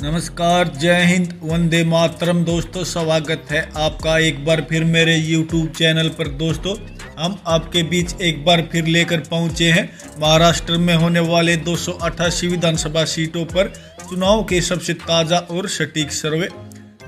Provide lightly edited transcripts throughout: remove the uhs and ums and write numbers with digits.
नमस्कार, जय हिंद, वंदे मातरम। दोस्तों, स्वागत है आपका एक बार फिर मेरे YouTube चैनल पर। दोस्तों, हम आपके बीच एक बार फिर लेकर पहुंचे हैं महाराष्ट्र में होने वाले 288 विधानसभा सीटों पर चुनाव के सबसे ताज़ा और सटीक सर्वे।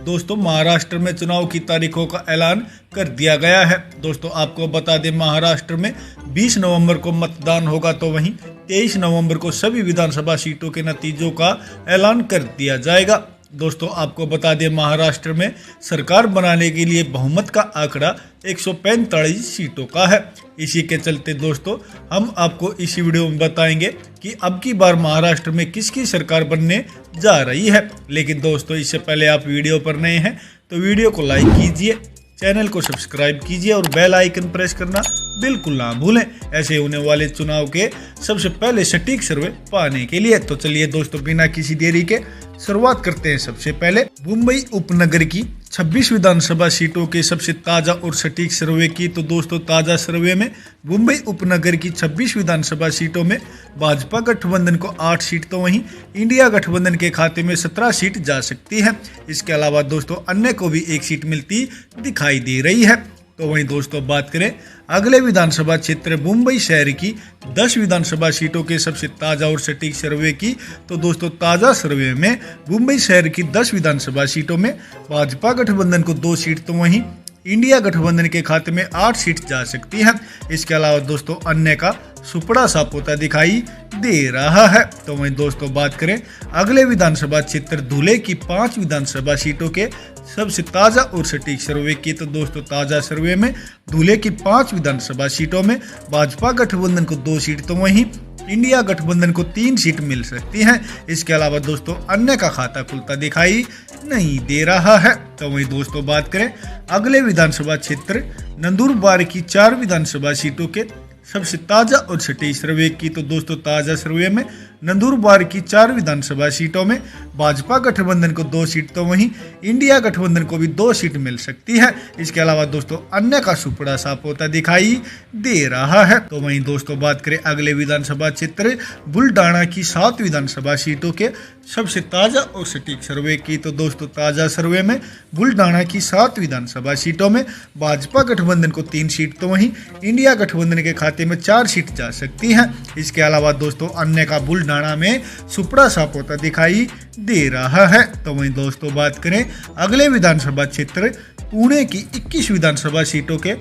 दोस्तों, महाराष्ट्र में चुनाव की तारीखों का ऐलान कर दिया गया है। दोस्तों, आपको बता दें, महाराष्ट्र में 20 नवंबर को मतदान होगा, तो वहीं 23 नवंबर को सभी विधानसभा सीटों के नतीजों का ऐलान कर दिया जाएगा। दोस्तों, आपको बता दें, महाराष्ट्र में सरकार बनाने के लिए बहुमत का आंकड़ा 145 सीटों का है। इसी के चलते दोस्तों, हम आपको इसी वीडियो में बताएंगे कि अब की बार महाराष्ट्र में किसकी सरकार बनने जा रही है। लेकिन दोस्तों, इससे पहले आप वीडियो पर नए हैं तो वीडियो को लाइक कीजिए, चैनल को सब्सक्राइब कीजिए और बेल आइकन प्रेस करना बिल्कुल ना भूलें, ऐसे होने वाले चुनाव के सबसे पहले सटीक सर्वे पाने के लिए। तो चलिए दोस्तों, बिना किसी देरी के शुरुआत करते हैं। सबसे पहले मुंबई उपनगर की 26 विधानसभा सीटों के सबसे ताज़ा और सटीक सर्वे की। तो दोस्तों, ताज़ा सर्वे में मुंबई उपनगर की 26 विधानसभा सीटों में भाजपा गठबंधन को 8 सीट, तो वहीं इंडिया गठबंधन के खाते में 17 सीट जा सकती है। इसके अलावा दोस्तों, अन्य को भी 1 सीट मिलती दिखाई दे रही है। तो वहीं दोस्तों, बात करें अगले विधानसभा क्षेत्र मुंबई शहर की 10 विधानसभा सीटों के सबसे ताज़ा और सटीक सर्वे की। तो दोस्तों, ताज़ा सर्वे में मुंबई शहर की 10 विधानसभा सीटों में भाजपा गठबंधन को 2 सीट, तो वहीं इंडिया गठबंधन के खाते में 8 सीट जा सकती है। इसके अलावा दोस्तों, अन्य का सुपड़ा सा पोता दिखाई दे रहा है। तो वहीं दोस्तों, बात करें अगले विधानसभा क्षेत्र धुले की 5 विधानसभा सीटों के सबसे ताज़ा और सटीक सर्वे की। तो दोस्तों, ताज़ा सर्वे में धुले की 5 विधानसभा सीटों में भाजपा गठबंधन को 2 सीट, तो वहीं इंडिया गठबंधन को 3 सीट मिल सकती हैं। इसके अलावा दोस्तों, अन्य का खाता खुलता दिखाई नहीं दे रहा है। तो वहीं दोस्तों, बात करें अगले विधानसभा क्षेत्र नंदुरबार की 4 विधानसभा सीटों के सबसे ताज़ा और सटीक सर्वे की। तो दोस्तों, ताज़ा सर्वे में नंदुरबार की 4 विधानसभा सीटों में भाजपा गठबंधन को 2 सीट, तो वहीं इंडिया गठबंधन को भी 2 सीट मिल सकती है। इसके अलावा दोस्तों, अन्य का सुपड़ा साफ होता दिखाई दे रहा है। तो वहीं दोस्तों, बात करें अगले विधानसभा क्षेत्र बुल्डाना की 7 विधानसभा सीटों के सबसे ताज़ा और सटीक सर्वे की। तो दोस्तों, ताज़ा सर्वे में बुल्डाना की 7 विधानसभा सीटों में भाजपा गठबंधन को 3 सीट, तो वहीं इंडिया गठबंधन के खाते में 4 सीट जा सकती हैं। इसके अलावा दोस्तों, अन्य का बुल्डाना में सुपड़ा साफ होता दिखाई दे रहा है। तो वहीं दोस्तों, बात करें अगले विधानसभा क्षेत्र पुणे की 21 विधानसभा सीटों के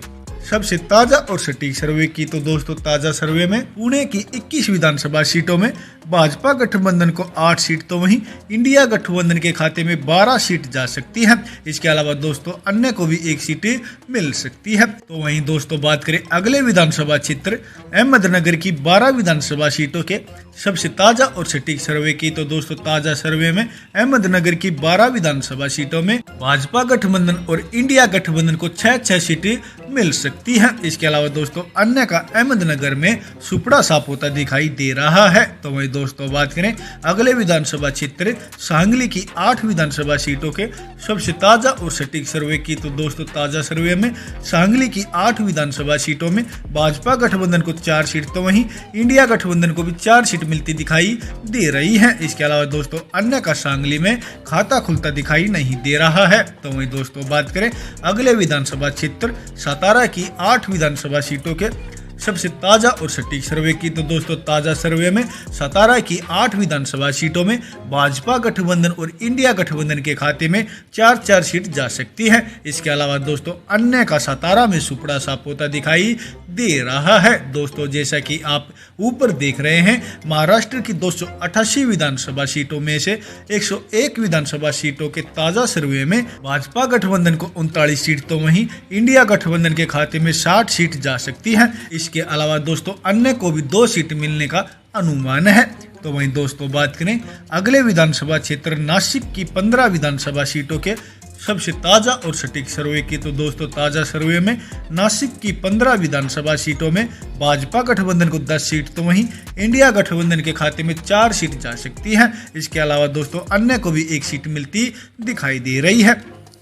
सबसे ताज़ा और सटीक सर्वे की। तो दोस्तों, ताज़ा सर्वे में पुणे की 21 विधानसभा सीटों में भाजपा गठबंधन को 8 सीट, तो वहीं इंडिया गठबंधन के खाते में 12 सीट जा सकती है। इसके अलावा दोस्तों, अन्य को भी 1 सीट मिल सकती है। तो वहीं दोस्तों, बात करें अगले विधानसभा क्षेत्र अहमदनगर की 12 विधानसभा सीटों के सबसे ताज़ा और सटीक सर्वे की। तो दोस्तों, ताज़ा सर्वे में अहमदनगर की 12 विधानसभा सीटों में भाजपा गठबंधन और इंडिया गठबंधन को 6 सीटें मिल सकती है। इसके अलावा दोस्तों, अन्य का अहमदनगर में सुपड़ा साफ होता दिखाई दे रहा है। तो वहीं दोस्तों, बात करें अगले विधानसभा क्षेत्र सांगली की 8 विधानसभा सीटों के सबसे ताज़ा और सटीक सर्वे की। तो दोस्तों, ताज़ा सर्वे में सांगली की 8 विधानसभा सीटों में भाजपा गठबंधन को 4 सीट, तो वहीं इंडिया गठबंधन को भी 4 सीट मिलती दिखाई दे रही है। इसके अलावा दोस्तों, अन्य का सांगली में खाता खुलता दिखाई नहीं दे रहा है। तो वहीं दोस्तों, बात करें अगले विधानसभा क्षेत्र सातारा की 8 विधानसभा सीटों के सबसे ताज़ा और सटीक सर्वे की। तो दोस्तों, ताज़ा सर्वे में सातारा की 8 विधानसभा सीटों में भाजपा गठबंधन और इंडिया गठबंधन के खाते में 4 सीट जा सकती है। इसके अलावा दोस्तों, अन्य का सातारा में सुपड़ा साफ होता दिखाई दे रहा है। दोस्तों, जैसा कि आप ऊपर देख रहे हैं, महाराष्ट्र की 288 विधानसभा सीटों में से 101 विधानसभा सीटों के ताज़ा सर्वे में भाजपा गठबंधन को 39 सीट, तो वहीं इंडिया गठबंधन के खाते में 60 सीट जा सकती है। इसके अलावा दोस्तों, अन्य को भी 2 सीट मिलने का अनुमान है। तो वहीं दोस्तों, बात करें अगले विधानसभा क्षेत्र नासिक की 15 विधानसभा सीटों के सबसे ताज़ा और सटीक सर्वे की। तो दोस्तों, ताज़ा सर्वे में नासिक की 15 विधानसभा सीटों में भाजपा गठबंधन को 10 सीट, तो वहीं इंडिया गठबंधन के खाते में 4 सीट जा सकती है। इसके अलावा दोस्तों, अन्य को भी 1 सीट मिलती दिखाई दे रही है।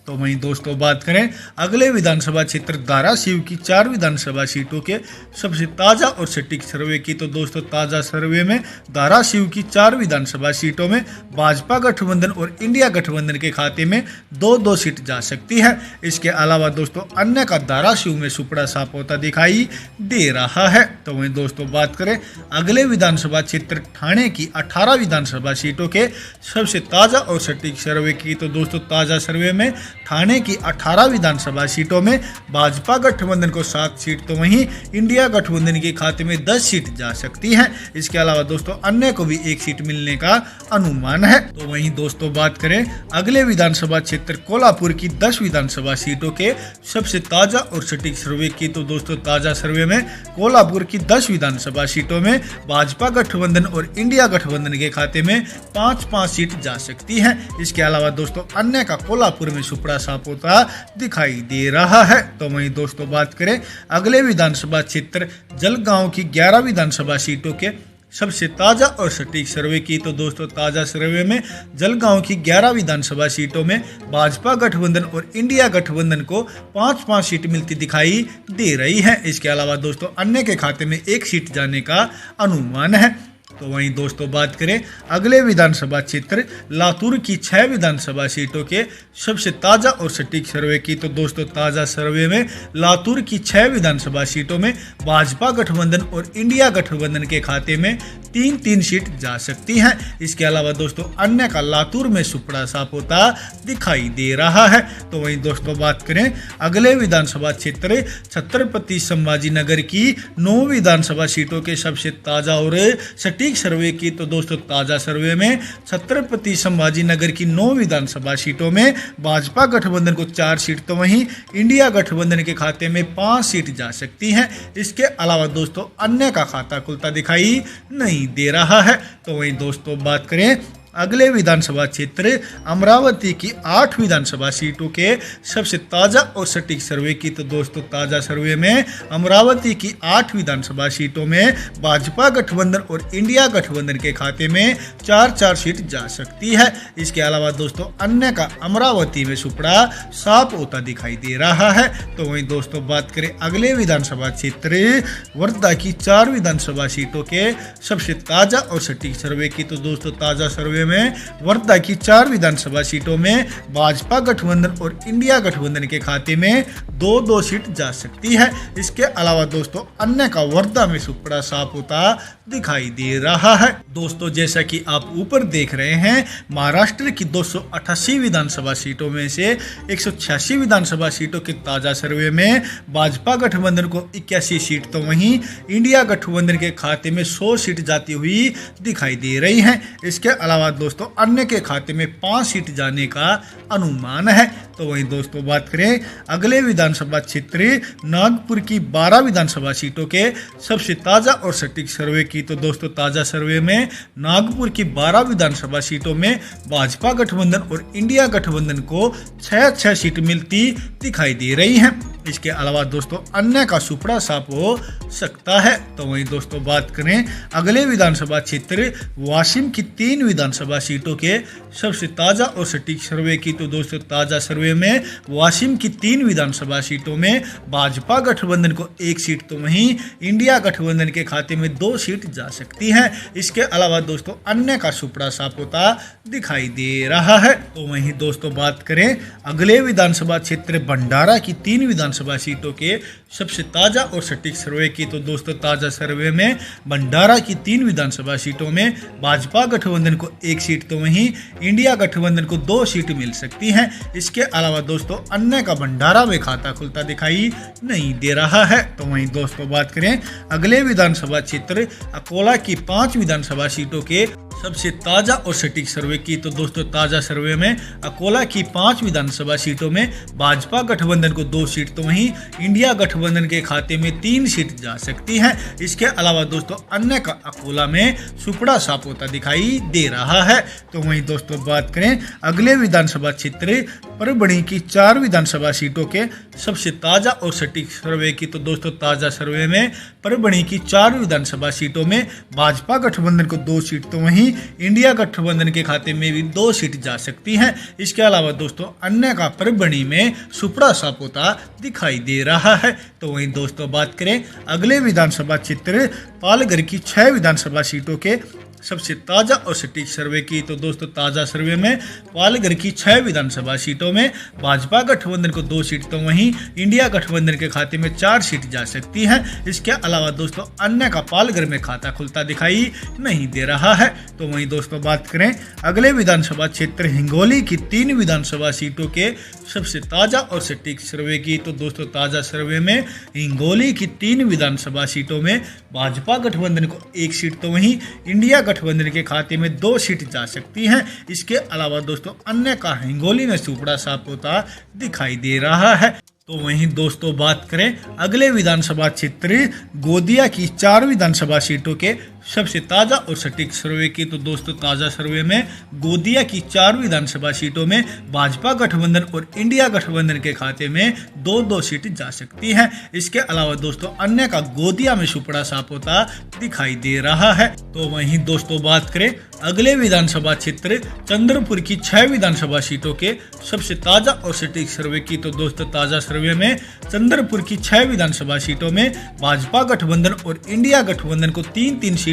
तो वहीं दोस्तों बात करें अगले विधानसभा क्षेत्र धाराशिव की 4 विधानसभा सीटों के सबसे ताजा और सटीक सर्वे की, तो दोस्तों ताजा सर्वे में धाराशिव की 4 विधानसभा सीटों में भाजपा गठबंधन और इंडिया गठबंधन के खाते में 2-2 सीट जा सकती है। इसके अलावा दोस्तों अन्य का धाराशिव में सुपड़ा साफ होता दिखाई दे रहा है। तो वहीं दोस्तों बात करें अगले विधानसभा क्षेत्र ठाणे की 18 विधानसभा सीटों के सबसे ताजा और सटीक सर्वे की, तो दोस्तों ताजा सर्वे में ठाणे की 18 विधानसभा सीटों में भाजपा गठबंधन को 7 सीट, तो वहीं इंडिया गठबंधन के खाते में 10 सीट जा सकती है। इसके अलावा दोस्तों अन्य को भी 1 सीट मिलने का अनुमान है। तो वहीं दोस्तों बात करें अगले विधानसभा क्षेत्र कोल्हापुर की 10 विधानसभा सीटों के सबसे ताजा और सटीक सर्वे की, तो दोस्तों ताजा सर्वे में कोल्हापुर की 10 विधानसभा सीटों में भाजपा गठबंधन और इंडिया गठबंधन के खाते में 5-5 सीट जा सकती है। इसके अलावा दोस्तों अन्य का कोल्हापुर में सुपड़ा साफ होता दिखाई दे रहा है। तो वहीं दोस्तों बात करें अगले विधानसभा क्षेत्र जलगांव की 11 विधानसभा सीटों के सबसे ताजा और सटीक सर्वे की, तो दोस्तों ताजा सर्वे में जलगांव की 11 विधानसभा सीटों में भाजपा गठबंधन और इंडिया गठबंधन को 5-5 सीट मिलती दिखाई दे रही है। इसके अलावा दोस्तों अन्य के खाते में 1 सीट जाने का अनुमान है। तो वहीं दोस्तों बात करें अगले विधानसभा क्षेत्र लातूर की 6 विधानसभा सीटों के सबसे ताजा और सटीक सर्वे की, तो दोस्तों ताजा सर्वे में लातूर की 6 विधानसभा सीटों में भाजपा गठबंधन और इंडिया गठबंधन के खाते में 3-3 सीट जा सकती हैं। इसके अलावा दोस्तों अन्य का लातूर में सुपड़ा साफ होता दिखाई दे रहा है। तो वहीं दोस्तों बात करें अगले विधानसभा क्षेत्र छत्रपति संभाजी नगर की 9 विधानसभा सीटों के सबसे ताजा और सटीक सर्वे की, तो दोस्तों ताजा सर्वे में छत्रपति संभाजी नगर की 9 विधानसभा सीटों में भाजपा गठबंधन को 4 सीट, तो वहीं इंडिया गठबंधन के खाते में 5 सीट जा सकती हैं। इसके अलावा दोस्तों अन्य का खाता खुलता दिखाई नहीं दे रहा है। तो वहीं दोस्तों बात करें अगले विधानसभा क्षेत्र अमरावती की 8 विधानसभा सीटों के सबसे ताजा और सटीक सर्वे की, तो दोस्तों ताजा सर्वे में अमरावती की 8 विधानसभा सीटों में भाजपा गठबंधन और इंडिया गठबंधन के खाते में 4-4 सीट जा सकती है। इसके अलावा दोस्तों अन्य का अमरावती में सुपड़ा साफ होता दिखाई दे रहा है। तो वहीं दोस्तों बात करें अगले विधानसभा क्षेत्र वर्धा की 4 विधानसभा सीटों के सबसे ताजा और सटीक सर्वे की, तो दोस्तों ताजा सर्वे में वर्धा की 4 विधानसभा सीटों में भाजपा गठबंधन और इंडिया गठबंधन के खाते में 2-2 सीट जा सकती है। इसके अलावा दोस्तों अन्य का वर्धा में सुपड़ा साफ होता दिखाई दे रहा है। दोस्तों जैसा कि आप ऊपर देख रहे हैं महाराष्ट्र की 288 विधानसभा सीटों में से 186 विधानसभा सीटों के ताजा सर्वे में भाजपा गठबंधन को 81 सीट, तो वहीं इंडिया गठबंधन के खाते में 100 सीट जाती हुई दिखाई दे रही हैं। इसके अलावा दोस्तों अन्य के खाते में 5 सीट जाने का अनुमान है। तो वहीं दोस्तों बात करें अगले विधानसभा क्षेत्र नागपुर की 12 विधानसभा सीटों के सबसे ताजा और सटीक सर्वे की, तो दोस्तों ताजा सर्वे में नागपुर की 12 विधानसभा सीटों में भाजपा गठबंधन और इंडिया गठबंधन को 6-6 सीट मिलती दिखाई दे रही हैं। इसके अलावा दोस्तों अन्य का सुपड़ा साफ हो सकता है। तो वहीं दोस्तों बात करें अगले विधानसभा क्षेत्र वाशिम की 3 विधानसभा सीटों के सबसे ताजा और सटीक सर्वे की, तो दोस्तों ताजा सर्वे में वाशिम की 3 विधानसभा सीटों में भाजपा गठबंधन को 1 सीट, तो वहीं इंडिया गठबंधन के खाते में 2 सीट जा सकती है। इसके अलावा दोस्तों अन्य का सुपड़ा साफ होता दिखाई दे रहा है। तो वहीं दोस्तों बात करें अगले विधानसभा क्षेत्र भंडारा की 3 विधानसभा सीटों के सबसे ताजा और सटीक सर्वे की, तो दोस्तों ताजा सर्वे में भंडारा की 3 विधानसभा सीटों में भाजपा गठबंधन को 1 सीट, तो वहीं इंडिया गठबंधन को 2 सीट मिल सकती हैं। इसके अलावा दोस्तों अन्य का भंडारा में खाता खुलता दिखाई नहीं दे रहा है। तो वहीं दोस्तों बात करें अगले विधानसभा क्षेत्र अकोला की 5 विधानसभा सीटों के सबसे ताजा और सटीक सर्वे की, तो दोस्तों ताजा सर्वे में अकोला की 5 विधानसभा सीटों में भाजपा गठबंधन को 2 सीट, तो वहीं इंडिया गठबंधन के खाते में 3 सीट जा सकती हैं। इसके अलावा दोस्तों अन्य का अकोला में सुपड़ा साफ होता दिखाई दे रहा है। तो वहीं दोस्तों बात करें अगले विधानसभा क्षेत्र परभणी की 4 विधानसभा सीटों के सबसे ताजा और सटीक सर्वे की तो दोस्तों ताजा सर्वे में परभणी की 4 विधानसभा सीटों में भाजपा गठबंधन को 2 सीट तो वहीं इंडिया गठबंधन के खाते में भी 2 सीट जा सकती हैं। इसके अलावा दोस्तों अन्य का परभणी में सुपड़ा सापोता दिखाई दे रहा है। तो वहीं दोस्तों बात करें अगले विधानसभा क्षेत्र पालघर की 6 विधानसभा सीटों के सबसे ताजा और सटीक सर्वे की तो दोस्तों ताजा सर्वे में पालघर की 6 विधानसभा सीटों में भाजपा गठबंधन को 2 सीट तो वहीं इंडिया गठबंधन के खाते में 4 सीट जा सकती हैं। इसके अलावा दोस्तों अन्य का पालघर में खाता खुलता दिखाई नहीं दे रहा है। तो वहीं दोस्तों बात करें अगले विधानसभा क्षेत्र हिंगोली की 3 विधानसभा सीटों के सबसे ताजा और सटीक सर्वे की तो दोस्तों ताजा सर्वे में हिंगोली की 3 विधानसभा सीटों में भाजपा गठबंधन को 1 सीट तो वहीं इंडिया गठबंधन के खाते में 2 सीट जा सकती हैं। इसके अलावा दोस्तों अन्य का हिंगोली में सुपड़ा सापोता दिखाई दे रहा है। तो वहीं दोस्तों बात करें अगले विधानसभा क्षेत्र गोदिया की 4 विधानसभा सीटों के सबसे ताजा और सटीक सर्वे की तो दोस्तों ताजा सर्वे में गोदिया की 4 विधानसभा सीटों में भाजपा गठबंधन और इंडिया गठबंधन के खाते में 2-2 सीट जा सकती हैं। इसके अलावा दोस्तों अन्य का गोदिया में सुपड़ा सापोता दिखाई दे रहा है। तो वहीं दोस्तों बात करें अगले विधानसभा क्षेत्र चंद्रपुर की 6 विधानसभा सीटों के सबसे ताजा और सटीक सर्वे की तो दोस्तों ताजा सर्वे में चंद्रपुर की 6 विधानसभा सीटों में भाजपा गठबंधन और इंडिया गठबंधन को 3-3 सीट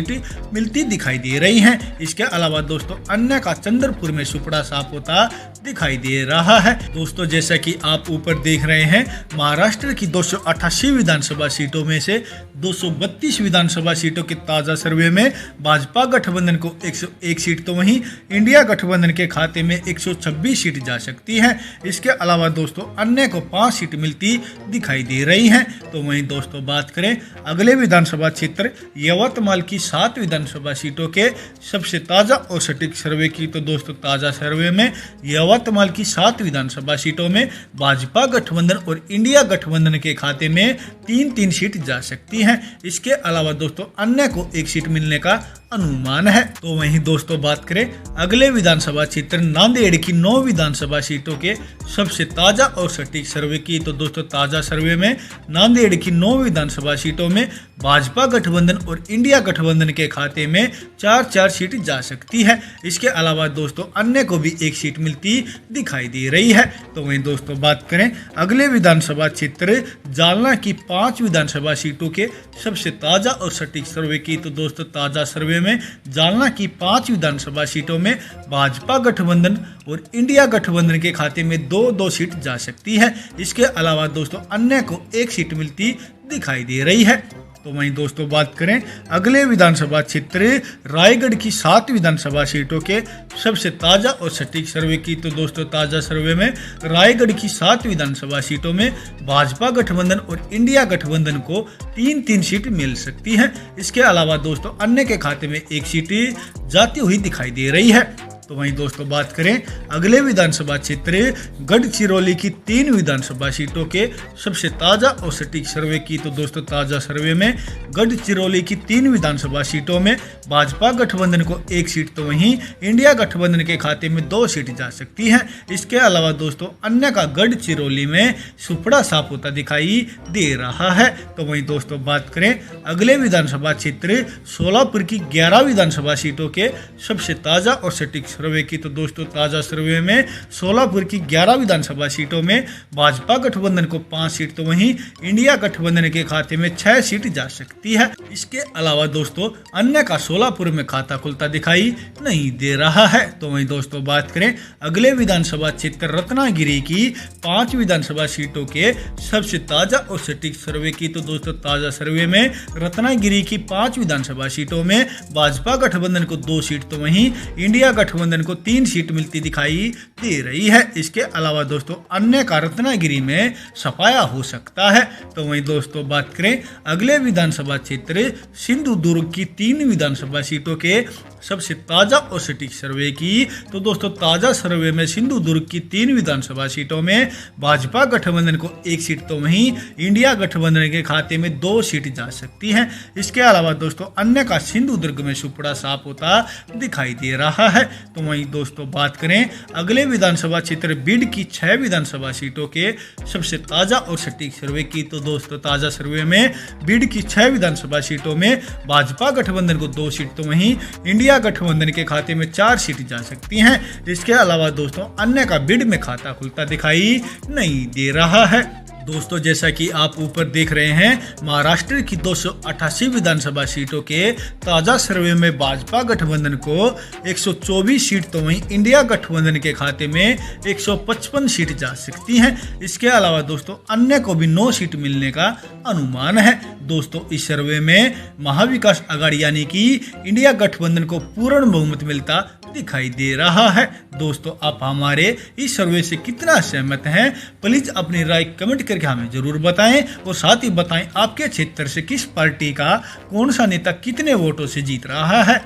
मिलती दिखाई दे रही हैं। इसके अलावा दोस्तों अन्य का चंद्रपुर में सुपड़ा सापोता दिखाई दे रहा है। दोस्तों जैसा कि आप ऊपर देख रहे हैं महाराष्ट्र की 288 विधानसभा सीटों में से 232 विधानसभा सीटों के ताजा सर्वे में भाजपा गठबंधन को 101 सीट तो वहीं इंडिया गठबंधन के खाते में 126 सीट जा सकती है। इसके अलावा दोस्तों अन्य को 5 सीट मिलती दिखाई दे रही हैं। तो वहीं दोस्तों बात करें अगले विधानसभा क्षेत्र यवतमाल की 7 विधानसभा सीटों के सबसे ताजा और सटीक सर्वे की तो दोस्तों ताजा सर्वे में यवतमाल की 7 विधानसभा सीटों में भाजपा गठबंधन और इंडिया गठबंधन के खाते में 3-3 सीट जा सकती हैं। इसके अलावा दोस्तों अन्य को 1 सीट मिलने का अनुमान है। तो वहीं दोस्तों बात करें अगले विधानसभा क्षेत्र नांदेड़ की 9 विधानसभा सीटों के सबसे ताजा और सटीक सर्वे की तो दोस्तों ताजा सर्वे में नांदेड़ की 9 विधानसभा सीटों में भाजपा गठबंधन और इंडिया गठबंधन के खाते में 4-4 सीट जा सकती है। इसके अलावा दोस्तों अन्य को भी 1 सीट मिलती दिखाई दे रही है। तो वहीं दोस्तों बात करें अगले विधानसभा क्षेत्र जालना की 5 विधानसभा सीटों के सबसे ताजा और सटीक सर्वे की तो दोस्तों ताजा सर्वे में जालना की 5 विधानसभा सीटों में भाजपा गठबंधन और इंडिया गठबंधन के खाते में 2-2 सीट जा सकती है। इसके अलावा दोस्तों अन्य को 1 सीट मिलती दिखाई दे रही है। तो वहीं दोस्तों बात करें अगले विधानसभा क्षेत्र रायगढ़ की 7 विधानसभा सीटों के सबसे ताजा और सटीक सर्वे की तो दोस्तों ताजा सर्वे में रायगढ़ की 7 विधानसभा सीटों में भाजपा गठबंधन और इंडिया गठबंधन को 3-3 सीट मिल सकती है। इसके अलावा दोस्तों अन्य के खाते में 1 सीट जाती हुई दिखाई दे रही है। तो वहीं दोस्तों बात करें अगले विधानसभा क्षेत्र गढ़चिरौली की 3 विधानसभा सीटों के सबसे ताजा और सटीक सर्वे की तो दोस्तों ताजा सर्वे में गढ़चिरौली की 3 विधानसभा सीटों में भाजपा गठबंधन को 1 सीट तो वहीं इंडिया गठबंधन के खाते में 2 सीट जा सकती है। इसके अलावा दोस्तों अन्य का गढ़चिरौली में सुपड़ा सापोता दिखाई दे रहा है। तो वहीं दोस्तों बात करें अगले विधानसभा क्षेत्र सोलापुर की 11 विधानसभा सीटों के सबसे ताजा और सटीक सर्वे की तो दोस्तों ताजा सर्वे में सोलापुर की 11 विधानसभा सीटों में भाजपा गठबंधन को 5 सीट तो वहीं इंडिया गठबंधन के खाते में 6 सीट जा सकती है। इसके अलावा दोस्तों अन्य का सोलापुर में खाता खुलता दिखाई नहीं दे रहा है। तो वहीं दोस्तों बात करें अगले विधानसभा क्षेत्र रत्नागिरी की 5 विधानसभा सीटों के सबसे ताजा और सटीक सर्वे की तो दोस्तों ताजा सर्वे में रत्नागिरी की 5 विधानसभा सीटों में भाजपा गठबंधन को 2 सीट तो वहीं इंडिया गठबंधन को 3 सीट मिलती दिखाई दे रही है। इसके अलावा दोस्तों अन्य का रत्नागिरी में सफाया हो सकता है। तो वहीं दोस्तों बात करें अगले विधानसभा क्षेत्र सिंधुदुर्ग की 3 विधानसभा सीटों के सबसे ताजा और सटीक सर्वे की तो दोस्तों ताजा सर्वे में सिंधुदुर्ग की 3 विधानसभा सीटों में भाजपा गठबंधन को 1 सीट तो वहीं इंडिया गठबंधन के खाते में 2 सीट जा सकती हैं। इसके अलावा दोस्तों अन्य का सिंधुदुर्ग में सुपड़ा सापोता दिखाई दे रहा है। तो तो वहीं दोस्तों बात करें अगले विधानसभा क्षेत्र बीड की 6 विधानसभा सीटों के सबसे ताजा और सटीक सर्वे की, तो दोस्तों ताजा सर्वे में बीड की 6 विधानसभा सीटों में भाजपा गठबंधन को 2 सीट, तो वहीं इंडिया गठबंधन के खाते में 4 सीट जा सकती हैं। इसके अलावा दोस्तों अन्य का बीड में खाता खुलता दिखाई नहीं दे रहा है। दोस्तों जैसा कि आप ऊपर देख रहे हैं, महाराष्ट्र की 288 विधानसभा सीटों के ताजा सर्वे में भाजपा गठबंधन को 124 सीट, तो वहीं इंडिया गठबंधन के खाते में 155 सीट जा सकती हैं। इसके अलावा दोस्तों अन्य को भी 9 सीट मिलने का अनुमान है। दोस्तों इस सर्वे में महाविकास आघाड़ी यानी कि इंडिया गठबंधन को पूर्ण बहुमत मिलता दिखाई दे रहा है। दोस्तों आप हमारे इस सर्वे से कितना सहमत हैं, प्लीज अपनी राय कमेंट करके हमें जरूर बताएं और साथ ही बताएं आपके क्षेत्र से किस पार्टी का कौन सा नेता कितने वोटों से जीत रहा है।